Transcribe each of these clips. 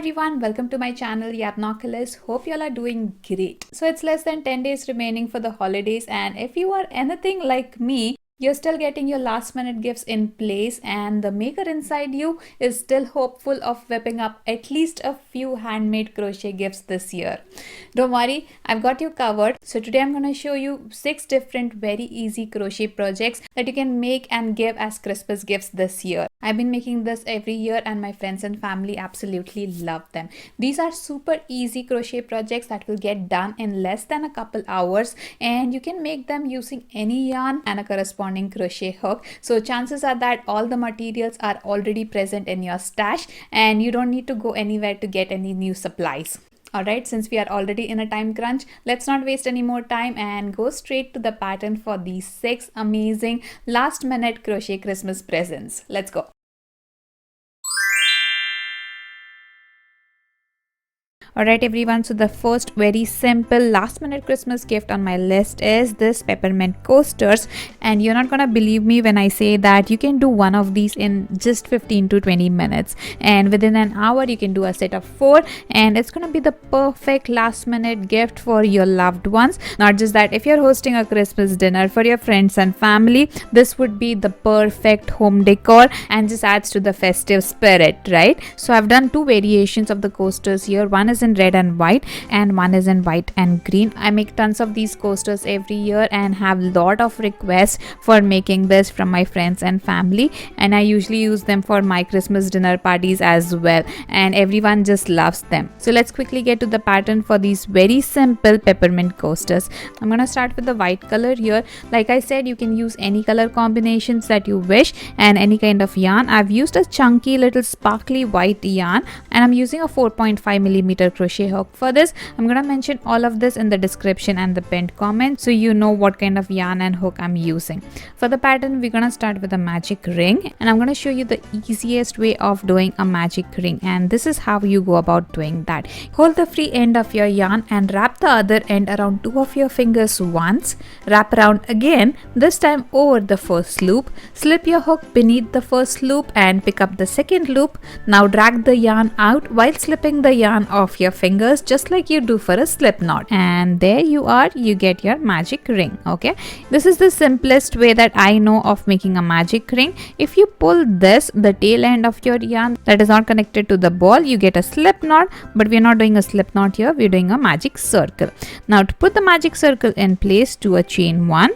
everyone, welcome to my channel Yarnoculus. Hope you all are doing great. So it's less than 10 days remaining for the holidays, and if you are anything like me, you're still getting your last minute gifts in place, and the maker inside you is still hopeful of whipping up at least a few handmade crochet gifts this year. Don't worry, I've got you covered. So today I'm going to show you 6 different very easy crochet projects that you can make and give as Christmas gifts this year. I've been making this every year and my friends and family absolutely love them. These are super easy crochet projects that will get done in less than a couple hours, and you can make them using any yarn and a corresponding crochet hook. So chances are that all the materials are already present in your stash and you don't need to go anywhere to get any new supplies. Alright, since we are already in a time crunch, let's not waste any more time and go straight to the pattern for these 6 amazing last minute crochet Christmas presents. Let's go. Alright everyone, so the first very simple last minute Christmas gift on my list is this peppermint coasters, and you're not gonna believe me when I say that you can do one of these in just 15 to 20 minutes, and within an hour you can do a set of 4, and it's gonna be the perfect last minute gift for your loved ones. Not just that, if you're hosting a Christmas dinner for your friends and family, this would be the perfect home decor and just adds to the festive spirit, right? So I've done 2 variations of the coasters here. One is in red and white and one is in white and green. I make tons of these coasters every year and have lot of requests for making this from my friends and family, and I usually use them for my Christmas dinner parties as well, and everyone just loves them. So let's quickly get to the pattern for these very simple peppermint coasters. I'm gonna start with the white color here. Like I said, you can use any color combinations that you wish and any kind of yarn. I've used a chunky little sparkly white yarn and I'm using a 4.5mm crochet hook for this. I'm gonna mention all of this in the description and the pinned comment so you know what kind of yarn and hook I'm using. For the pattern, we're gonna start with a magic ring, and I'm gonna show you the easiest way of doing a magic ring, and this is how you go about doing that. Hold the free end of your yarn and wrap the other end around 2 of your fingers once. Wrap around again, this time over the first loop. Slip your hook beneath the first loop and pick up the second loop. Now drag the yarn out while slipping the yarn off your fingers, just like you do for a slip knot, and there you are, you get your magic ring. Okay, this is the simplest way that I know of making a magic ring. If you pull this, the tail end of your yarn that is not connected to the ball, you get a slip knot, but we're not doing a slip knot here, we're doing a magic circle. Now to put the magic circle in place, do a chain 1.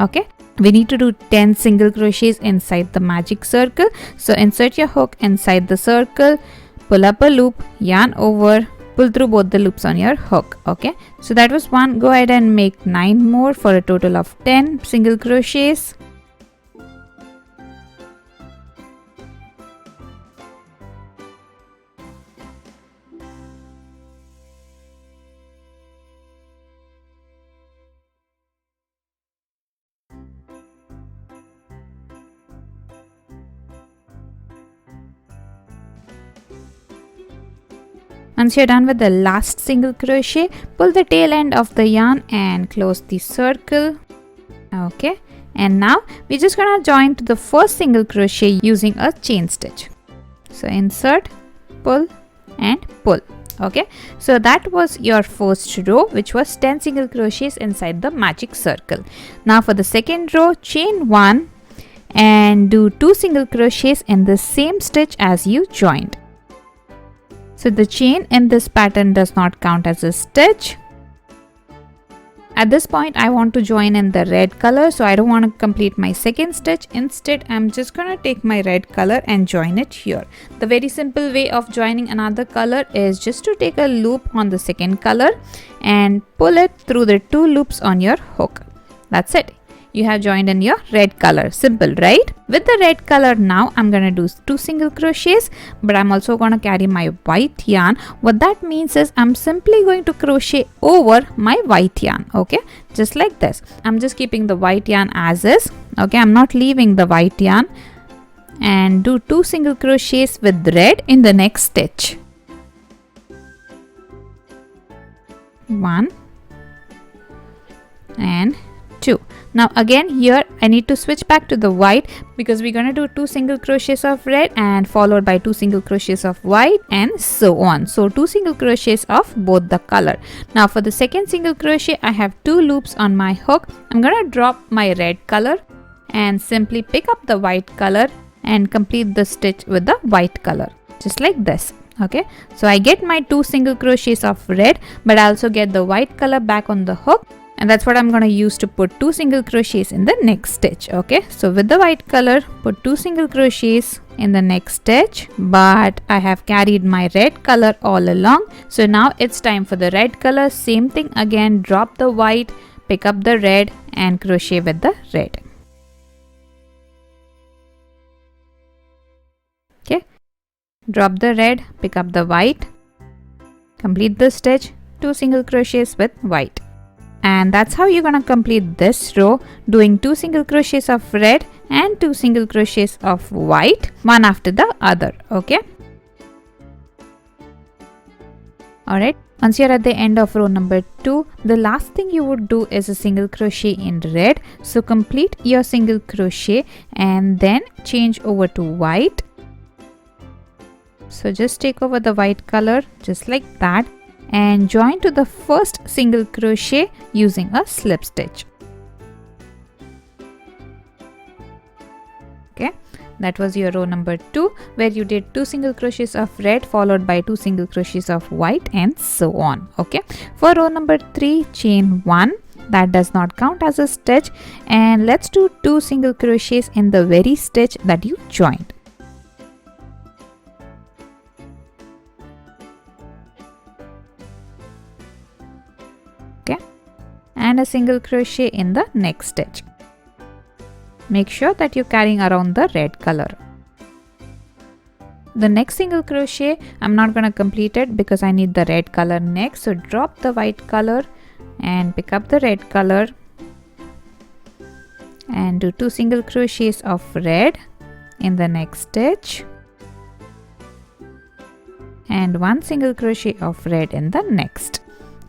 Okay, we need to do 10 single crochets inside the magic circle. So insert your hook inside the circle, pull up a loop, yarn over, pull through both the loops on your hook. Okay, so that was 1. Go ahead and make 9 more for a total of 10 single crochets. Once you're done with the last single crochet, pull the tail end of the yarn and close the circle. Okay, and now we're just gonna join to the first single crochet using a chain stitch. So insert, pull and pull. Okay, so that was your first row, which was 10 single crochets inside the magic circle. Now for the second row, chain 1 and do 2 single crochets in the same stitch as you joined. So the chain in this pattern does not count as a stitch. At this point, I want to join in the red color, so I don't want to complete my second stitch. Instead, I'm just going to take my red color and join it here. The very simple way of joining another color is just to take a loop on the second color and pull it through the 2 loops on your hook. That's it. You have joined in your red color. Simple, right? With the red color now, I'm gonna do 2 single crochets, but I'm also gonna carry my white yarn. What that means is I'm simply going to crochet over my white yarn. Okay, just like this. I'm just keeping the white yarn as is. Okay, I'm not leaving the white yarn, and do 2 single crochets with red in the next stitch. 1 and 2. Now again here I need to switch back to the white because we're gonna do 2 single crochets of red and followed by 2 single crochets of white and so on. So 2 single crochets of both the color. Now for the second single crochet I have 2 loops on my hook. I'm gonna drop my red color and simply pick up the white color and complete the stitch with the white color, just like this. Okay, so I get my 2 single crochets of red, but I also get the white color back on the hook, and that's what I'm going to use to put 2 single crochets in the next stitch. Okay, so with the white color, put 2 single crochets in the next stitch, but I have carried my red color all along. So now it's time for the red color. Same thing again, drop the white, pick up the red and crochet with the red. Okay, drop the red, pick up the white, complete the stitch, 2 single crochets with white. And that's how you're gonna complete this row, doing 2 single crochets of red and 2 single crochets of white, one after the other. Okay, alright, once you're at the end of row number 2, the last thing you would do is a single crochet in red. So complete your single crochet and then change over to white. So just take over the white color just like that and join to the first single crochet using a slip stitch. Okay, that was your row number 2 where you did 2 single crochets of red followed by 2 single crochets of white and so on. Okay, for row number 3, chain 1. That does not count as a stitch, and let's do 2 single crochets in the very stitch that you joined. And a single crochet in the next stitch. Make sure that you're carrying around the red color. The next single crochet, I'm not going to complete it because I need the red color next. So drop the white color and pick up the red color and do 2 single crochets of red in the next stitch and 1 single crochet of red in the next.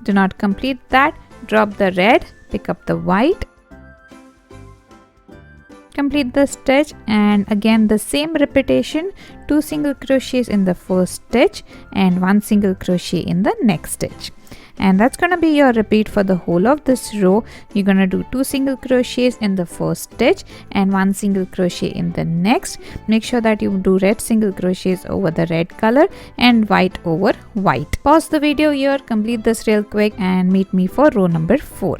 Do not complete that. Drop the red, pick up the white, complete the stitch, and again the same repetition, 2 single crochets in the first stitch and 1 single crochet in the next stitch. And that's gonna be your repeat for the whole of this row. You're gonna do 2 single crochets in the first stitch and 1 single crochet in the next. Make sure that you do red single crochets over the red color and white over white. Pause the video here, complete this real quick and meet me for row number 4.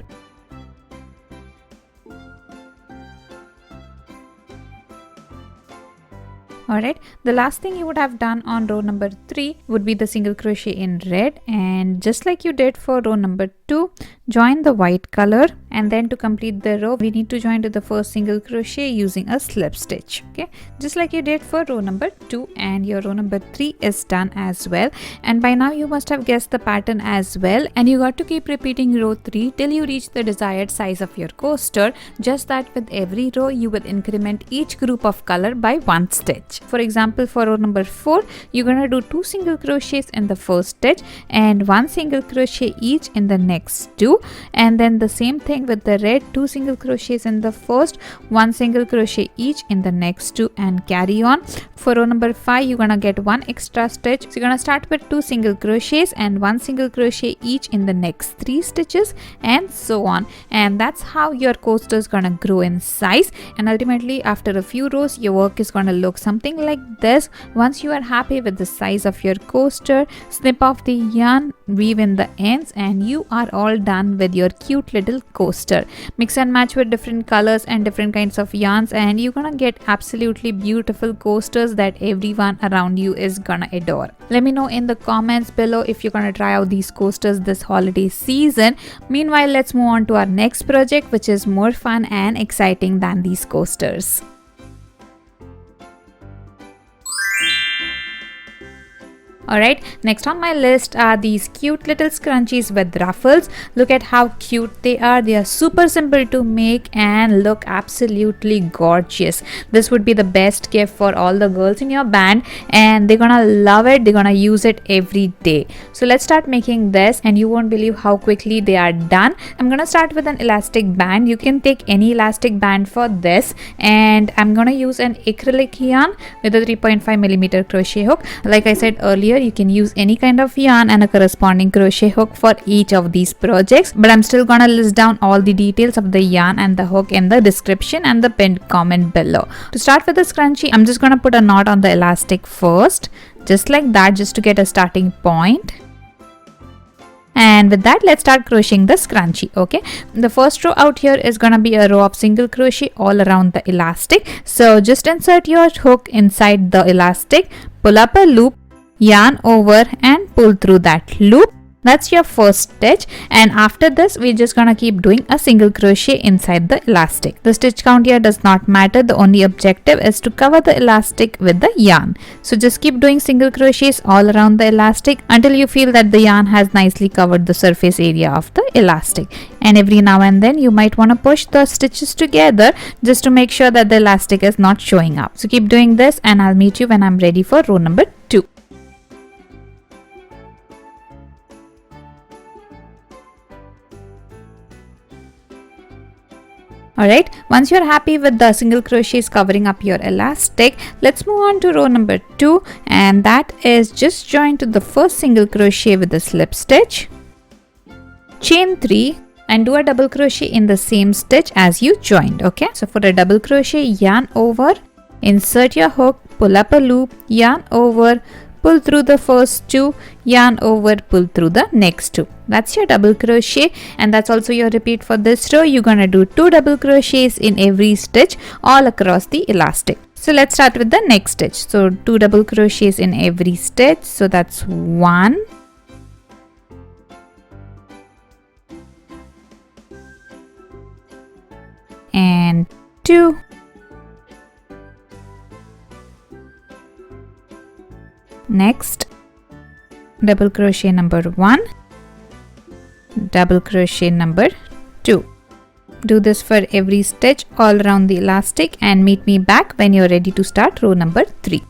Alright, the last thing you would have done on row number 3 would be the single crochet in red, and just like you did for row number 2, join the white color, and then to complete the row we need to join to the first single crochet using a slip stitch. Okay, just like you did for row number 2, and your row number 3 is done as well. And by now you must have guessed the pattern as well, and you got to keep repeating row 3 till you reach the desired size of your coaster. Just that with every row you will increment each group of color by 1 stitch. For example, for row number 4, you're gonna do 2 single crochets in the first stitch and 1 single crochet each in the next 2, and then the same thing with the red, 2 single crochets in the first, 1 single crochet each in the next 2, and carry on. For row number 5, you're gonna get 1 extra stitch. So you're gonna start with 2 single crochets and 1 single crochet each in the next 3 stitches, and so on. And that's how your coaster is gonna grow in size, and ultimately after a few rows your work is gonna look something like this. Once you are happy with the size of your coaster, snip off the yarn, weave in the ends, and you are all done with your cute little coaster. Mix and match with different colors and different kinds of yarns, and you're gonna get absolutely beautiful coasters that everyone around you is gonna adore. Let me know in the comments below if you're gonna try out these coasters this holiday season. Meanwhile, let's move on to our next project, which is more fun and exciting than these coasters. Alright, next on my list are these cute little scrunchies with ruffles. Look at how cute they are. They are super simple to make and look absolutely gorgeous. This would be the best gift for all the girls in your band, and they're gonna love it. They're gonna use it every day. So let's start making this, and you won't believe how quickly they are done. I'm gonna start with an elastic band. You can take any elastic band for this, and I'm gonna use an acrylic yarn with a 3.5mm crochet hook. Like I said earlier, you can use any kind of yarn and a corresponding crochet hook for each of these projects, but I'm still gonna list down all the details of the yarn and the hook in the description and the pinned comment below. To start with the scrunchie, I'm just gonna put a knot on the elastic first, just like that, just to get a starting point. And with that, let's start crocheting the scrunchie. Okay, the first row out here is gonna be a row of single crochet all around the elastic. So just insert your hook inside the elastic, pull up a loop, yarn over and pull through that loop. That's your first stitch, and after this we're just gonna keep doing a single crochet inside the elastic. The stitch count here does not matter. The only objective is to cover the elastic with the yarn. So just keep doing single crochets all around the elastic until you feel that the yarn has nicely covered the surface area of the elastic. And every now and then you might want to push the stitches together just to make sure that the elastic is not showing up. So keep doing this, and I'll meet you when I'm ready for row number 2. Alright, once you're happy with the single crochets covering up your elastic, let's move on to row number 2, and that is just join to the first single crochet with a slip stitch, chain 3 and do a double crochet in the same stitch as you joined. Okay, so for a double crochet, yarn over, insert your hook, pull up a loop, yarn over, pull through the first 2, yarn over, pull through the next 2. That's your double crochet, and that's also your repeat for this row. You're gonna do 2 double crochets in every stitch all across the elastic. So let's start with the next stitch. So 2 double crochets in every stitch. So that's 1, and 2, next double crochet number 1, double crochet number 2. Do this for every stitch all around the elastic, and meet me back when you're ready to start row number 3.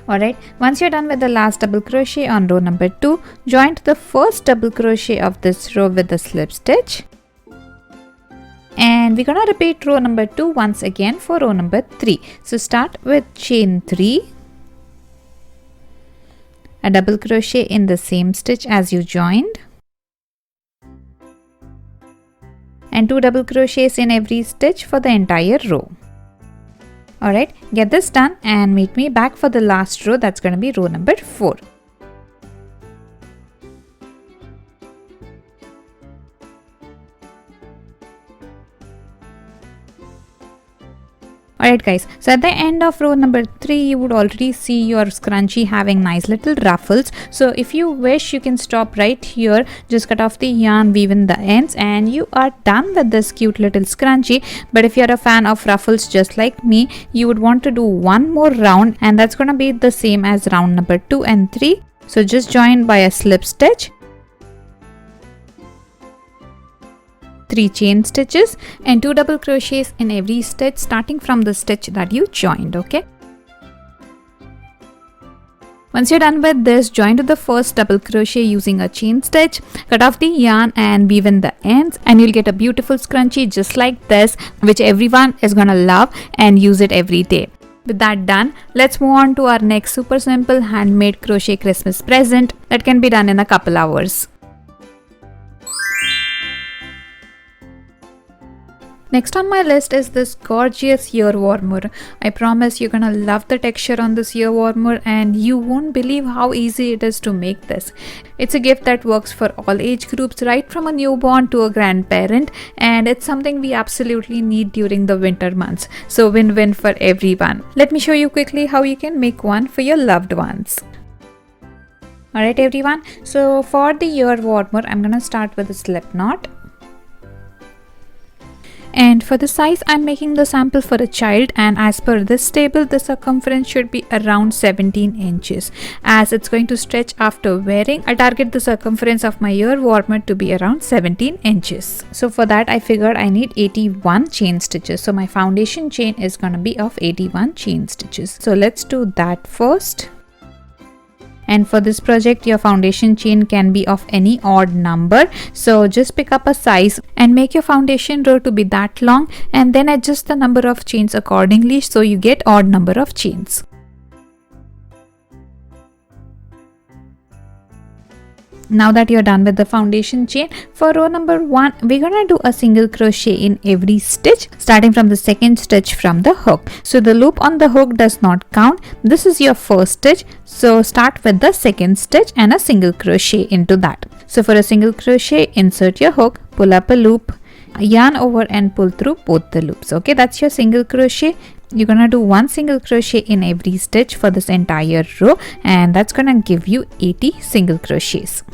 Alright, once you're done with the last double crochet on row number 2, join to the first double crochet of this row with a slip stitch. And we're gonna repeat row number 2 once again for row number 3. So start with chain 3, a double crochet in the same stitch as you joined, and 2 double crochets in every stitch for the entire row. Alright, get this done and meet me back for the last row. That's going to be row number 4. Alright guys, so at the end of row number 3, you would already see your scrunchie having nice little ruffles. So if you wish, you can stop right here, just cut off the yarn, weave in the ends, and you are done with this cute little scrunchie. But if you're a fan of ruffles just like me, you would want to do one more round, and that's gonna be the same as round number 2 and 3. So just join by a slip stitch, 3 chain stitches, and 2 double crochets in every stitch starting from the stitch that you joined. Okay, once you're done with this, join to the first double crochet using a chain stitch, cut off the yarn and weave in the ends, and you'll get a beautiful scrunchie just like this, which everyone is gonna love and use it every day. With that done, let's move on to our next super simple handmade crochet Christmas present that can be done in a couple hours. Next on my list is this gorgeous ear warmer. I promise you're gonna love the texture on this ear warmer, and you won't believe how easy it is to make this. It's a gift that works for all age groups, right from a newborn to a grandparent, and it's something we absolutely need during the winter months. So win-win for everyone. Let me show you quickly how you can make one for your loved ones. Alright everyone, so for the ear warmer I'm gonna start with a slip knot. And for the size, I'm making the sample for a child, and as per this table the circumference should be around 17 inches. As it's going to stretch after wearing, I target the circumference of my ear warmer to be around 17 inches. So for that I figured I need 81 chain stitches. So my foundation chain is gonna be of 81 chain stitches. So let's do that first. And for this project your foundation chain can be of any odd number, so just pick up a size and make your foundation row to be that long, and then adjust the number of chains accordingly so you get odd number of chains. Now that you're done with the foundation chain, for row number 1 we're gonna do a single crochet in every stitch, starting from the second stitch from the hook. So the loop on the hook does not count. This is your first stitch, so start with the second stitch and a single crochet into that. So for a single crochet, insert your hook, pull up a loop, yarn over and pull through both the loops. Okay, that's your single crochet. You're gonna do one single crochet in every stitch for this entire row, and that's gonna give you 80 single crochets.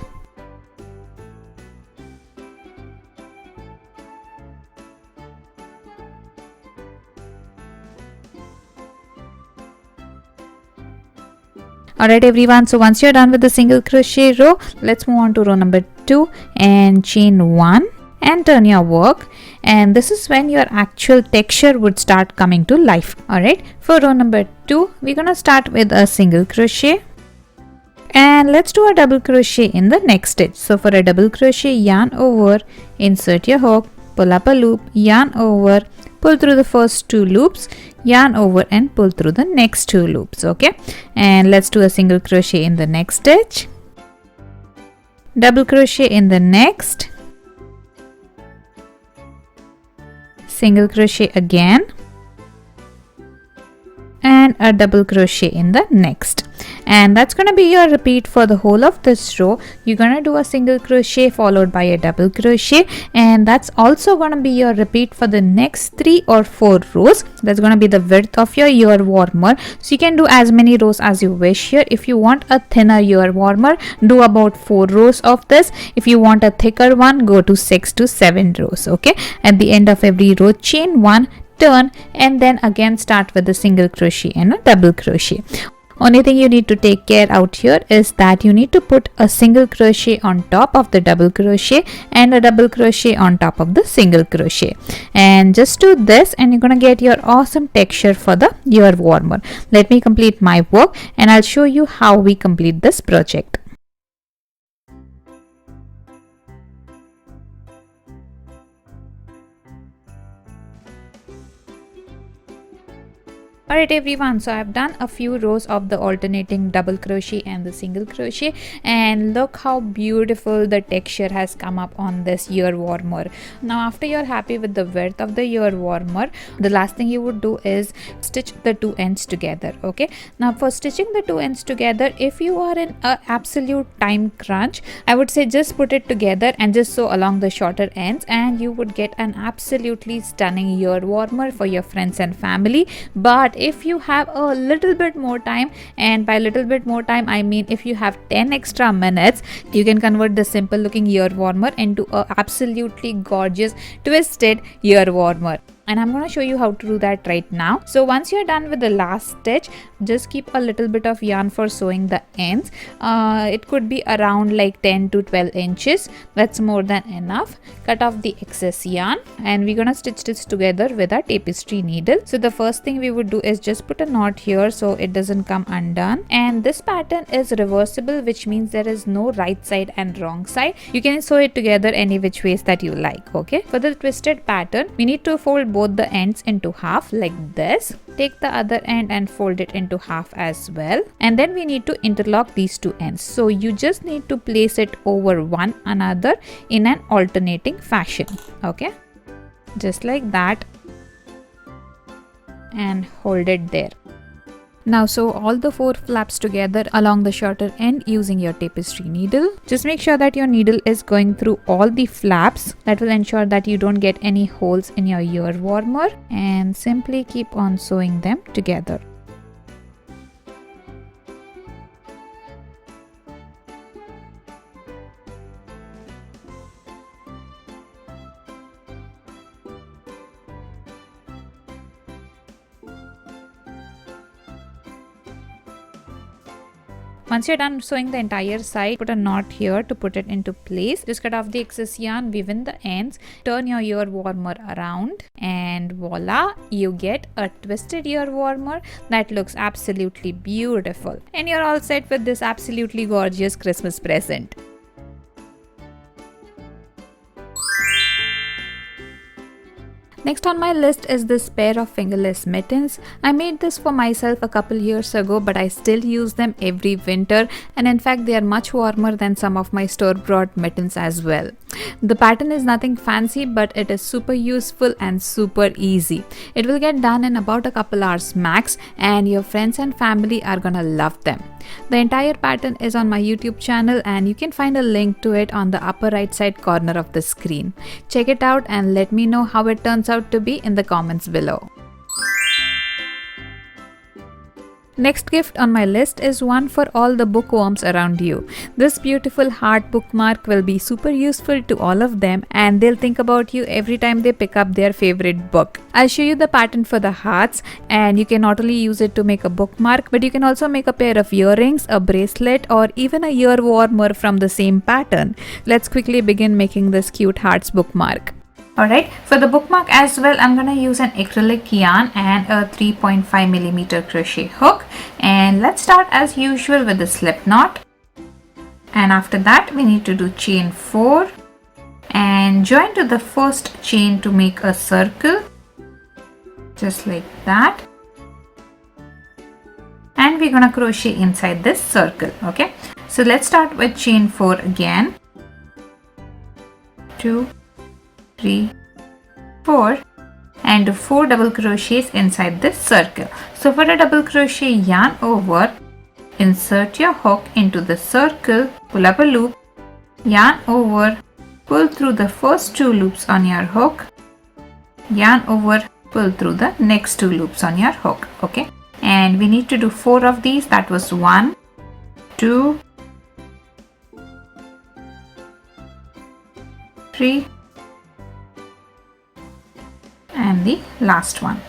Alright everyone, so once you're done with the single crochet row, let's move on to row number 2 and chain 1 and turn your work, and this is when your actual texture would start coming to life. Alright, for row number 2 we're gonna start with a single crochet, and let's do a double crochet in the next stitch. So for a double crochet, yarn over, insert your hook, pull up a loop, yarn over, pull through the first 2 loops, yarn over and pull through the next 2 loops. Okay, and let's do a single crochet in the next stitch, double crochet in the next, single crochet again, and a double crochet in the next. And that's going to be your repeat for the whole of this row. You're going to do a single crochet followed by a double crochet, and that's also going to be your repeat for the next 3 or 4 rows. That's going to be the width of your ear warmer, so you can do as many rows as you wish here. If you want a thinner ear warmer, do about 4 rows of this. If you want a thicker one, go to 6 to 7 rows. Okay, at the end of every row, chain 1, turn, and then again start with a single crochet and a double crochet. Only thing you need to take care out here is that you need to put a single crochet on top of the double crochet and a double crochet on top of the single crochet, and just do this and you're gonna get your awesome texture for the ear warmer. Let me complete my work and I'll show you how we complete this project. Alright everyone, so I've done a few rows of the alternating double crochet and the single crochet, and look how beautiful the texture has come up on this ear warmer. Now after you're happy with the width of the ear warmer, the last thing you would do is stitch the 2 ends together. Okay, now for stitching the 2 ends together, if you are in a absolute time crunch, I would say just put it together and just sew along the shorter ends, and you would get an absolutely stunning ear warmer for your friends and family. But if you have a little bit more time, and by little bit more time I mean if you have 10 extra minutes, you can convert the simple looking ear warmer into a absolutely gorgeous twisted ear warmer. And I'm going to show you how to do that right now. So once you're done with the last stitch, just keep a little bit of yarn for sewing the ends. It could be around like 10 to 12 inches. That's more than enough. Cut off the excess yarn, and we're gonna stitch this together with our tapestry needle. So the first thing we would do is just put a knot here so it doesn't come undone. And this pattern is reversible, which means there is no right side and wrong side. You can sew it together any which ways that you like. Okay, for the twisted pattern we need to fold both the ends into half like this. Take the other end and fold it into half as well, and then we need to interlock these 2 ends. So you just need to place it over one another in an alternating fashion. Okay, just like that, and hold it there. Now sew all the 4 flaps together along the shorter end using your tapestry needle. Just make sure that your needle is going through all the flaps. That will ensure that you don't get any holes in your ear warmer, and simply keep on sewing them together. Once you're done sewing the entire side, put a knot here to put it into place. Just cut off the excess yarn, weave in the ends, turn your ear warmer around, and voila, you get a twisted ear warmer that looks absolutely beautiful. And you're all set with this absolutely gorgeous Christmas present. Next on my list is this pair of fingerless mittens. I made this for myself a couple years ago, but I still use them every winter, and in fact they are much warmer than some of my store-bought mittens as well. The pattern is nothing fancy, but it is super useful and super easy. It will get done in about a couple hours max, and your friends and family are gonna love them. The entire pattern is on my YouTube channel, and you can find a link to it on the upper right side corner of the screen. Check it out and let me know how it turns out to be in the comments below. Next gift on my list is one for all the bookworms around you. This beautiful heart bookmark will be super useful to all of them, and they'll think about you every time they pick up their favorite book. I'll show you the pattern for the hearts, and you can not only use it to make a bookmark, but you can also make a pair of earrings, a bracelet, or even a ear warmer from the same pattern. Let's quickly begin making this cute hearts bookmark. Alright, for the bookmark as well, I'm going to use an acrylic yarn and a 3.5mm crochet hook. And let's start as usual with the slip knot. And after that, we need to do chain 4 and join to the first chain to make a circle, just like that. And we're going to crochet inside this circle. Okay, so let's start with chain 4 again. 2, 3, 4, and do 4 double crochets inside this circle. So for a double crochet, yarn over, insert your hook into the circle, pull up a loop, yarn over, pull through the first 2 loops on your hook, yarn over, pull through the next 2 loops on your hook. Okay, and we need to do 4 of these. That was 1, 2, 3, and the last one.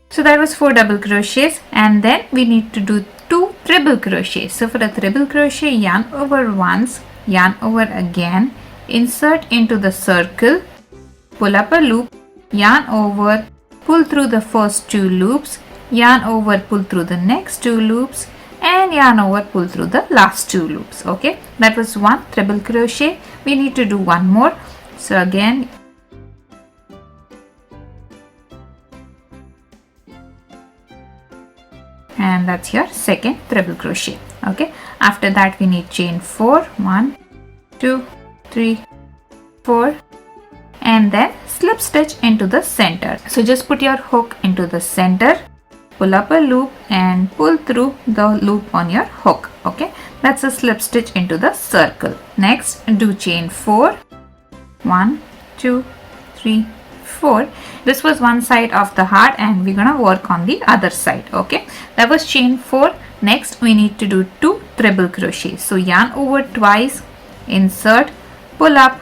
So that was 4 double crochets, and then we need to do 2 treble crochets. So for the treble crochet, yarn over once, yarn over again, insert into the circle, pull up a loop, yarn over, pull through the first 2 loops, yarn over, pull through the next 2 loops, and yarn over, pull through the last 2 loops. Okay, that was 1 treble crochet. We need to do 1 more. So again, and that's your second treble crochet. Okay, after that we need chain 4, 1, 2, 3, 4, and then slip stitch into the center. So just put your hook into the center, pull up a loop and pull through the loop on your hook. Okay, that's a slip stitch into the circle. Next, do chain 4, 1, 2, 3, 4. This was one side of the heart, and we're gonna work on the other side. Okay, that was chain 4. Next we need to do 2 treble crochets. So yarn over twice, insert, pull up,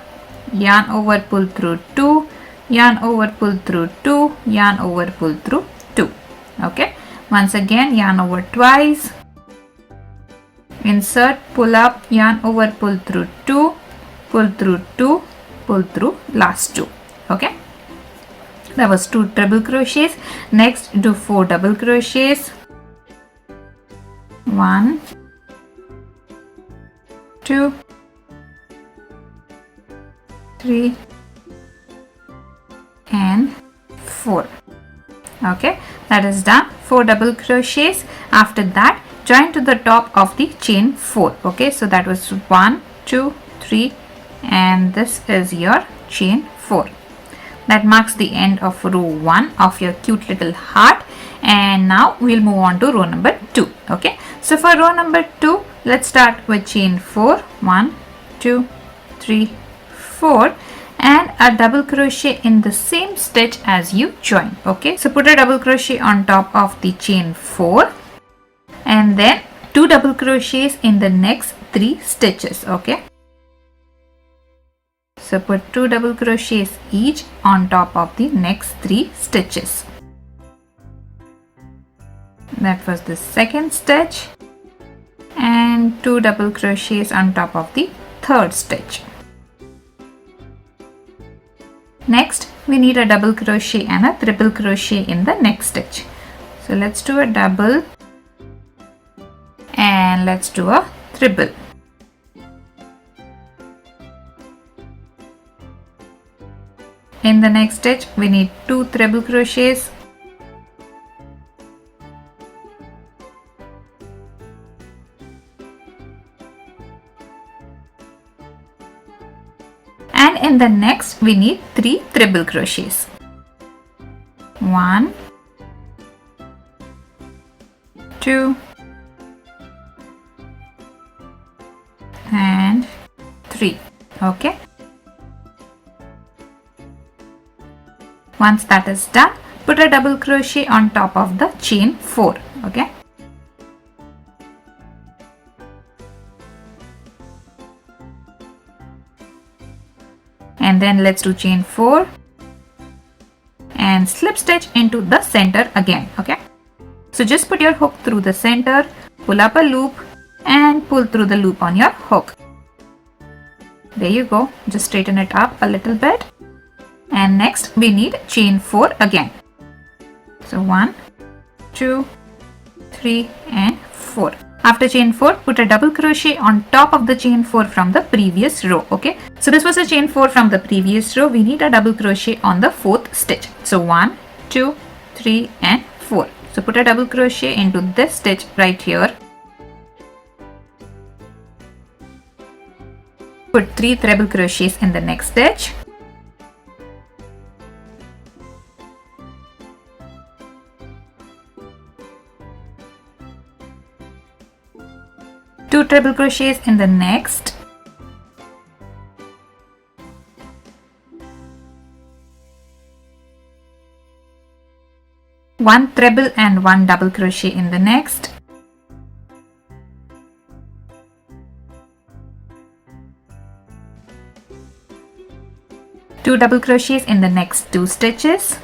yarn over, pull through 2, yarn over, pull through 2, yarn over, pull through 2. Okay, once again, yarn over twice, insert, pull up, yarn over, pull through 2, pull through 2, pull through last 2. Okay, that was 2 treble crochets. Next, do 4 double crochets. 1, 2, 3, and 4. Okay, that is done. 4 double crochets. After that, join to the top of the chain 4. Okay, so that was 1, 2, 3, and this is your chain 4. That marks the end of row 1 of your cute little heart. And now we'll move on to row number 2. Okay, so for row number 2, let's start with chain 4. 1, 2, 3, 4, and a double crochet in the same stitch as you join. Okay, so put a double crochet on top of the chain 4, and then 2 double crochets in the next 3 stitches. Okay, so put 2 double crochets each on top of the next 3 stitches. That was the second stitch. and 2 double crochets on top of the third stitch. Next, we need a double crochet and a triple crochet in the next stitch. So let's do a double and let's do a triple. In the next stitch, we need 2 treble crochets. And in the next, we need 3 treble crochets. 1, 2, and 3. Okay. Once that is done, put a double crochet on top of the chain 4. Okay. And then let's do chain 4 and slip stitch into the center again. Okay. So just put your hook through the center, pull up a loop and pull through the loop on your hook. There you go. Just straighten it up a little bit. And next we need chain 4 again. So 1, 2, 3 and 4. After chain 4, put a double crochet on top of the chain 4 from the previous row. Okay. So this was a chain 4 from the previous row. We need a double crochet on the 4th stitch. So 1, 2, 3 and 4. So put a double crochet into this stitch right here. Put 3 treble crochets in the next stitch. Two treble crochets in the next. One treble and one double crochet in the next. Two double crochets in the next 2 stitches.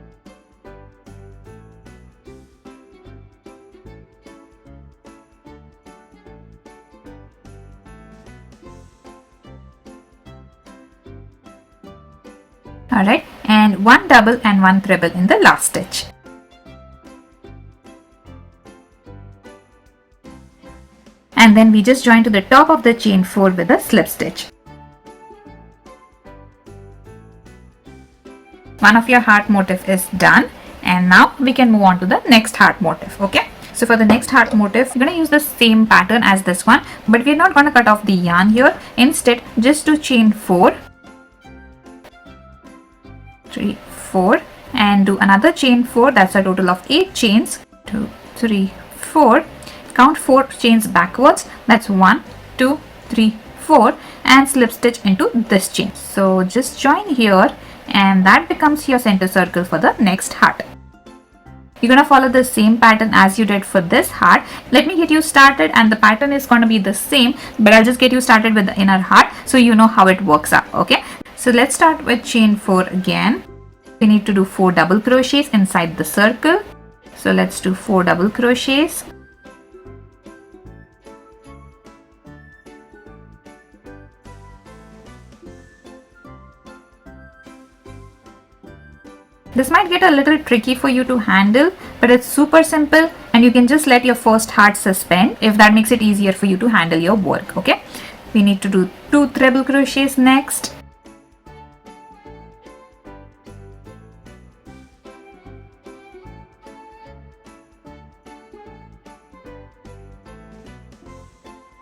Alright, and one double and one treble in the last stitch. And then we just join to the top of the chain 4 with a slip stitch. One of your heart motif is done, and now we can move on to the next heart motif. Okay, so for the next heart motif, we're going to use the same pattern as this one, but we're not going to cut off the yarn here. Instead, just do chain 4, 3, 4 and do another chain 4. That's a total of 8 chains. 2, 3, 4. Count 4 chains backwards. That's 1, 2, 3, 4 and slip stitch into this chain. So just join here and that becomes your center circle for the next heart. You're going to follow the same pattern as you did for this heart. Let me get you started, and the pattern is going to be the same, but I'll just get you started with the inner heart so you know how it works out. Okay, so let's start with chain 4 again. We need to do 4 double crochets inside the circle. So let's do 4 double crochets. This might get a little tricky for you to handle, but it's super simple and you can just let your first heart suspend if that makes it easier for you to handle your work. Okay, we need to do 2 treble crochets next.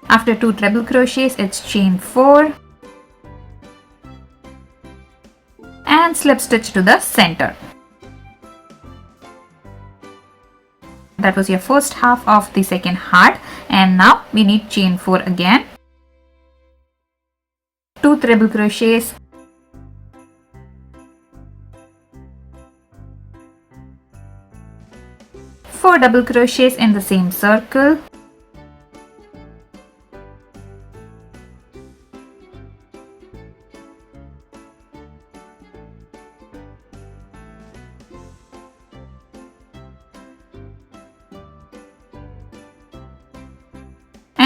After 2 treble crochets, it's chain 4 and slip stitch to the center. That was your first half of the second heart, and now we need chain 4 again. 2 treble crochets. Four double crochets in the same circle.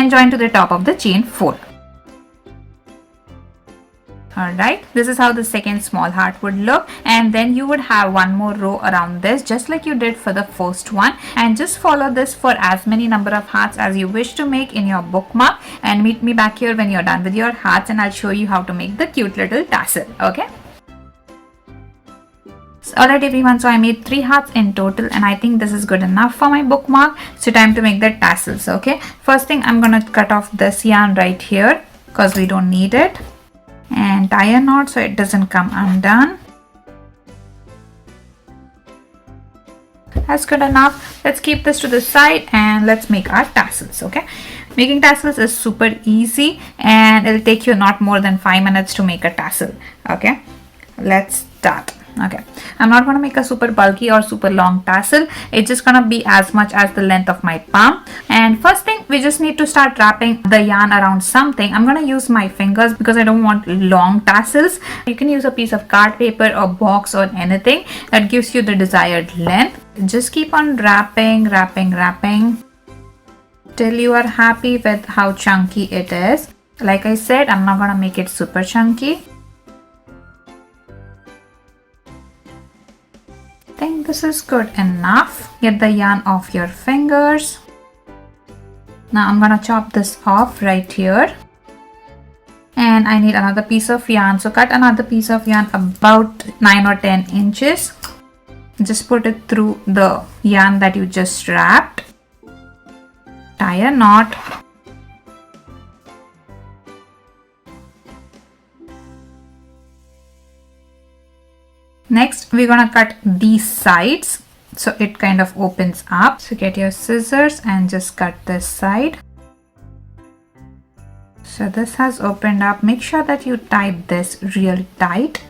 and join to the top of the chain 4. Alright, this is how the second small heart would look, and then you would have one more row around this just like you did for the first one, and just follow this for as many number of hearts as you wish to make in your bookmark, and meet me back here when you're done with your hearts and I'll show you how to make the cute little tassel. Okay. Alright everyone, so I made 3 hearts in total and I think this is good enough for my bookmark. So time to make the tassels. Okay, first thing I'm gonna cut off this yarn right here because we don't need it, and tie a knot so it doesn't come undone. That's good enough. Let's keep this to the side and let's make our tassels. Okay, making tassels is super easy and it'll take you not more than 5 minutes to make a tassel. Okay, let's start. Okay, I'm not going to make a super bulky or super long tassel. It's just going to be as much as the length of my palm. And first thing, we just need to start wrapping the yarn around something. I'm going to use my fingers because I don't want long tassels. You can use a piece of card paper or box or anything that gives you the desired length. Just keep on wrapping till you are happy with how chunky it is. Like I said, I'm not going to make it super chunky. I think this is good enough. Get the yarn off your fingers. Now I'm gonna chop this off right here, and I need another piece of yarn, so cut another piece of yarn about 9 or 10 inches. Just put it through the yarn that you just wrapped, tie a knot. Next, we're gonna cut these sides so it kind of opens up. So get your scissors and just cut this side. So this has opened up. Make sure that you tie this real tight.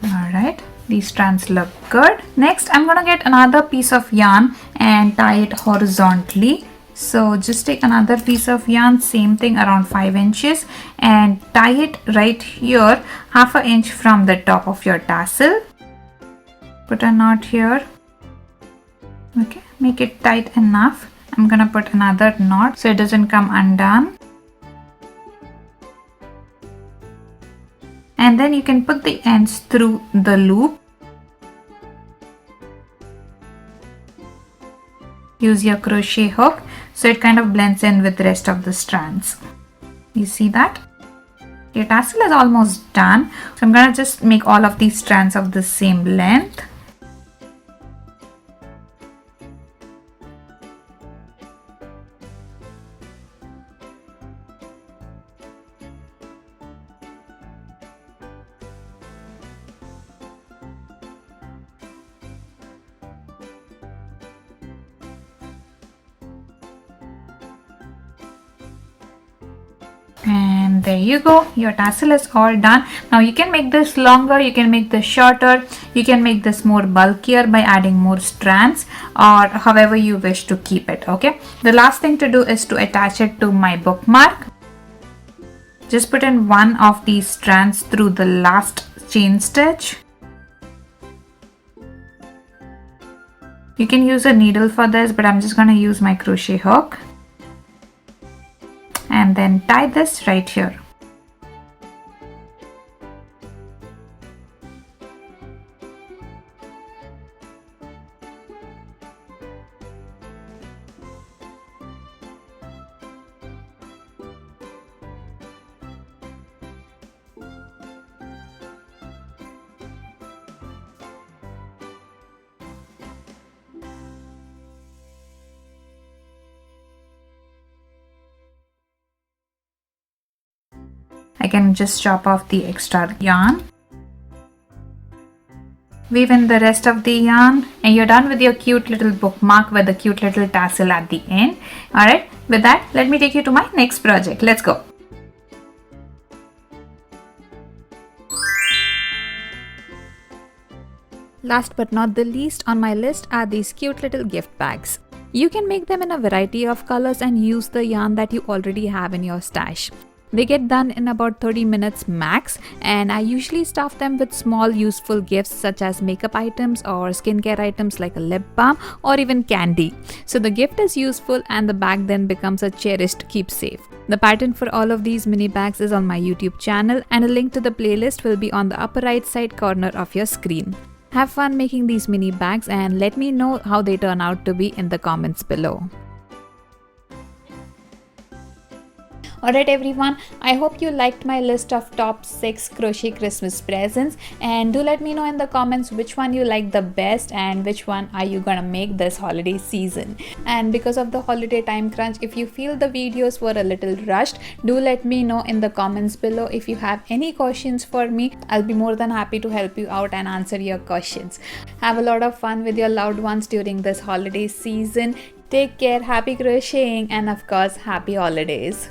Alright, these strands look good. Next, I'm gonna get another piece of yarn and tie it horizontally. So just take another piece of yarn, same thing, around 5 inches, and tie it right here, half an inch from the top of your tassel. Put a knot here. Okay, make it tight enough. I'm gonna put another knot so it doesn't come undone. And then you can put the ends through the loop. Use your crochet hook so it kind of blends in with the rest of the strands. You see that? Your tassel is almost done. So I'm gonna just make all of these strands of the same length. And there you go, your tassel is all done. Now you can make this longer, you can make this shorter, you can make this more bulkier by adding more strands, or however you wish to keep it. Okay, the last thing to do is to attach it to my bookmark. Just put in one of these strands through the last chain stitch. You can use a needle for this, but I'm just going to use my crochet hook. And then tie this right here. I can just chop off the extra yarn, weave in the rest of the yarn, and you're done with your cute little bookmark with the cute little tassel at the end. Alright, with that, let me take you to my next project. Let's go. Last but not the least on my list are these cute little gift bags. You can make them in a variety of colors and use the yarn that you already have in your stash. They get done in about 30 minutes max, and I usually stuff them with small useful gifts such as makeup items or skincare items like a lip balm or even candy. So the gift is useful and the bag then becomes a cherished keepsake. The pattern for all of these mini bags is on my YouTube channel, and a link to the playlist will be on the upper right side corner of your screen. Have fun making these mini bags and let me know how they turn out to be in the comments below. Alright everyone, I hope you liked my list of top 6 crochet Christmas presents, and do let me know in the comments which one you like the best and which one are you gonna make this holiday season. And because of the holiday time crunch, if you feel the videos were a little rushed, do let me know in the comments below. If you have any questions for me, I'll be more than happy to help you out and answer your questions. Have a lot of fun with your loved ones during this holiday season. Take care, happy crocheting, and of course, happy holidays.